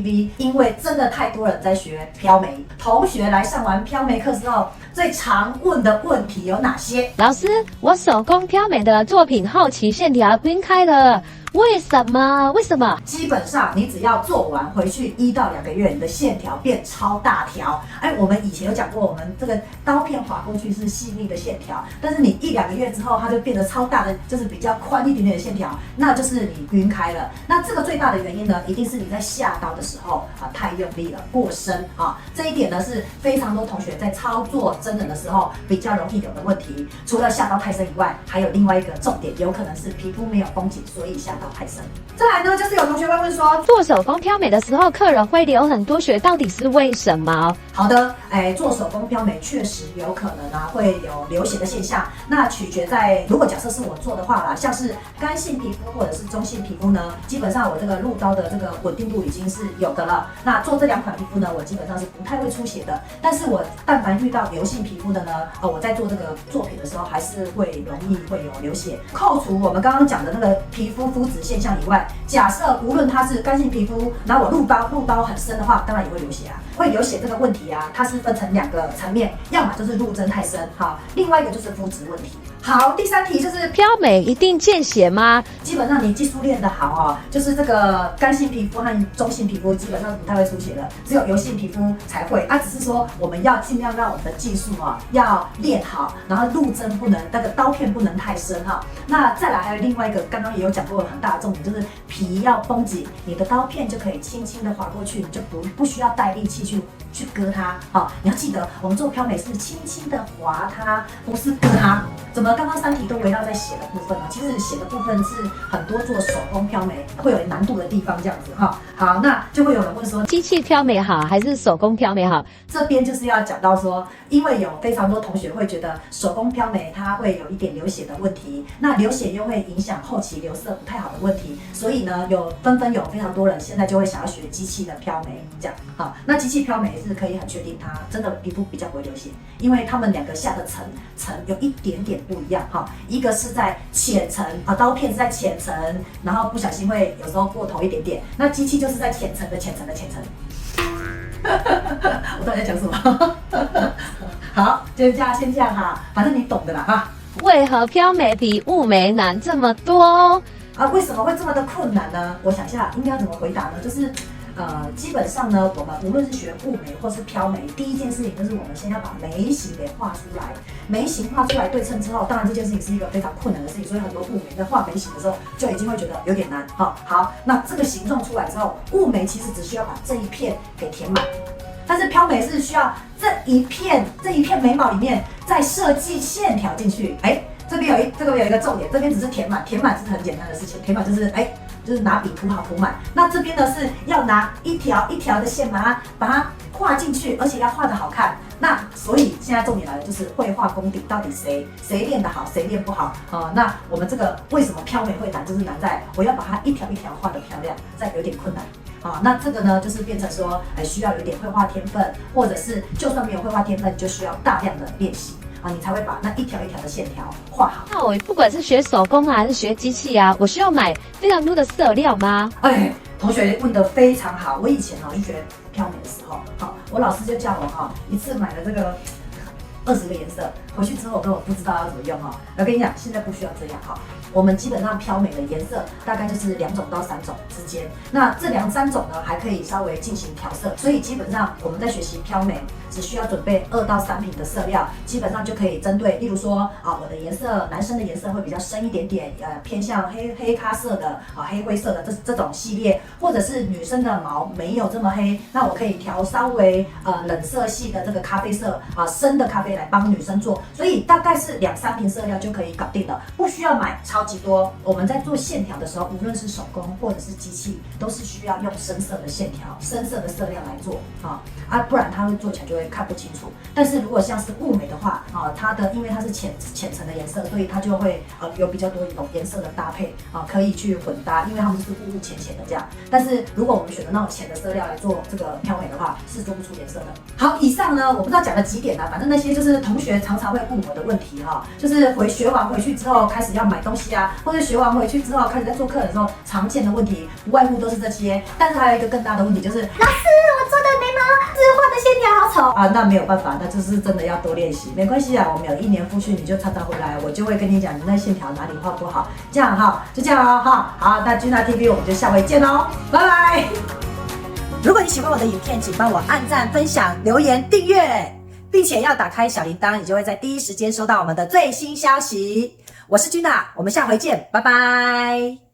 PV，因为真的太多人在学飘眉。同学来上完飘眉课之后，最常问的问题有哪些？老师，我手工飘眉的作品后期线条晕开了，为什么？为什么？基本上你只要做完回去1到2个月，你的线条变超大条。哎，我们以前有讲过，我们这个刀片划过去是细腻的线条，但是你1、2个月之后，它就变得超大的，就是比较宽一点点的线条，那就是你晕开了。那这个最大的原因呢，一定是你在下刀的时候太用力了，过深啊。这一点呢是非常多同学在操作真人的时候比较容易有的问题。除了下刀太深以外，还有另外一个重点，有可能是皮肤没有绷紧，所以下刀太深。再来呢，就是有同学会问说，做手工飘眉的时候，客人会流很多血，到底是为什么？好的，做手工飘眉确实有可能会有流血的现象。那取决在，如果假设是我做的话啦，像是干性皮肤或者是中性皮肤呢，基本上我这个入刀的这个稳定度已经是有的了。那做这2款皮肤呢，我基本上是不太会出血的。但是我但凡遇到油性皮肤的呢，我在做这个作品的时候，还是会容易会有流血。扣除我们刚刚讲的那个皮肤肤质现象以外，假设无论它是干性皮肤，然后我入刀很深的话，当然也会流血啊。会流血这个问题啊，它是分成2个层面，要么就是入针太深，好，另外一个就是肤质问题。好，第3题就是飘眉一定见血吗？基本上你技术练得好就是这个干性皮肤和中性皮肤基本上不太会出血的，只有油性皮肤才会。只是说我们要尽量让我们的技术要练好，然后入针不能那个刀片不能太深哈。那再来还有另外一个，刚刚也有讲过很大的重点，就是皮要绷紧，你的刀片就可以轻轻的划过去，你就不需要带力气去割它。好，你要记得我们做飘眉是轻轻的划它，不是割它。怎么刚刚3题都围绕在血的部分呢？其实血的部分是很多做手工飘眉会有难度的地方，这样子哈。好，那就会有人问说，机器飘眉好还是手工飘眉好？这边就是要讲到说，因为有非常多同学会觉得手工飘眉它会有一点流血的问题，那流血又会影响后期留色不太好的问题，所以呢，纷纷有非常多人现在就会想要学机器的飘眉，这样好。那机器飘眉是可以很确定它真的皮肤比较不会流血，因为它们2个下的层有一点点不一样哈，一个是在浅层刀片是在浅层，然后不小心会有时候过头一点点，那机器就是在浅层的浅层的浅层。我到底在讲什么？好，就先这样哈，反正你懂的啦哈。为何飘眉比雾眉难这么多？为什么会这么的困难呢？我想一下应该要怎么回答呢？就是基本上呢，我们无论是学雾眉或是飘眉，第一件事情就是我们先要把眉形给画出来。眉形画出来对称之后，当然这件事情是一个非常困难的事情，所以很多雾眉在画眉形的时候就已经会觉得有点难。好，那这个形状出来之后，雾眉其实只需要把这一片给填满，但是飘眉是需要这一片眉毛里面再设计线条进去。这边有一个重点，这边只是填满是很简单的事情，填满就是拿笔涂好涂满。那这边呢是要拿一条一条的线把它画进去，而且要画得好看。那所以现在重点来了，就是绘画功底到底谁练得好，谁练不好那我们这个为什么飘眉会难，就是难在我要把它一条一条画得漂亮，这有点困难。那这个呢，就是变成说，需要有点绘画天分，或者是就算没有绘画天分，就需要大量的练习你才会把那一条一条的线条画好。那我不管是学手工还是学机器我需要买非常多的色料吗？同学问得非常好。我以前去学飘眉的时候，我老师就叫我一次买了这个20个颜色，回去之后我根本不知道要怎么用我跟你讲，现在不需要这样我们基本上飘眉的颜色大概就是2种到3种之间，那这3种呢还可以稍微进行调色，所以基本上我们在学习飘眉只需要准备2到3瓶的色料，基本上就可以针对，例如说我的颜色，男生的颜色会比较深一点点，偏向黑咖色的黑灰色的这种系列，或者是女生的毛没有这么黑，那我可以调稍微冷色系的这个咖啡色深的咖啡来帮女生做，所以大概是2、3瓶色料就可以搞定了，不需要买超级多。我们在做线条的时候，无论是手工或者是机器，都是需要用深色的线条、深色的色料来做不然它会做起来就会看不清楚。但是如果像是雾眉的话因为它是浅层的颜色，所以它就会有比较多一种颜色的搭配可以去混搭，因为它们是雾浅浅的这样。但是如果我们选择那种浅的色料来做这个飘眉的话，是做不出颜色的。好，以上呢我不知道讲了几点反正那些就是同学常常会问我的问题哈，就是学完回去之后开始要买东西啊，或者学完回去之后开始在做课的时候，常见的问题不外乎都是这些。但是还有一个更大的问题就是，老师，我做的眉毛是画的线条好丑啊，那没有办法，那就是真的要多练习，没关系啊，我们有1年复训，你就常常回来，我就会跟你讲你那线条哪里画不好，这样哈，就这样哦哈，好，那Gina TV 我们就下回见喽，拜拜。如果你喜欢我的影片，请帮我按赞、分享、留言、订阅，并且要打开小铃铛，你就会在第一时间收到我们的最新消息。我是Gina，我们下回见，拜拜。